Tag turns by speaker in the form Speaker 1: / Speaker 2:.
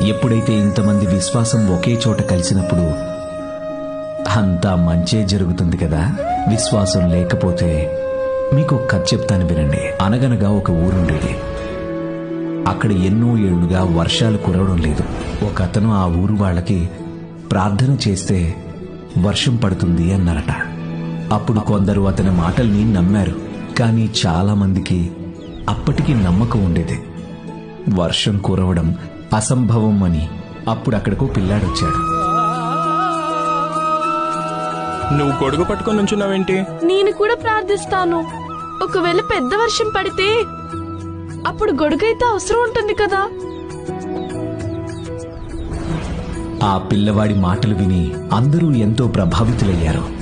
Speaker 1: ఎప్పుడైతే ఇంతమంది విశ్వాసం ఒకే చోట కలిసినప్పుడు అంతా మంచే జరుగుతుంది కదా. విశ్వాసం లేకపోతే మీకు ఒక కథ చెప్తాను వినండి. అనగనగా ఒక ఊరుండేది. అక్కడ ఎన్నో ఏళ్లుగా వర్షాలు కురవడం లేదు. ఒక అతను ఆ ఊరు వాళ్ళకి ప్రార్థన చేస్తే వర్షం పడుతుంది అన్నారట. అప్పుడు కొందరు అతని మాటల్ని నమ్మారు. కానీ చాలా మందికి అప్పటికి నమ్మకం ఉండేది. వర్షం కురవడం అసంభవం అని. అప్పుడు అక్కడికో పిల్లాడొచ్చాడు.
Speaker 2: నువ్వు గొడుగు పట్టుకొని నుంచున్నావేంటి?
Speaker 3: నేను కూడా ప్రార్థిస్తాను. ఒకవేళ పెద్ద వర్షం పడితే అప్పుడు గొడుగైతే అవసరం ఉంటుంది కదా.
Speaker 1: ఆ పిల్లవాడి మాటలు విని అందరూ ఎంతో ప్రభావితులయ్యారు.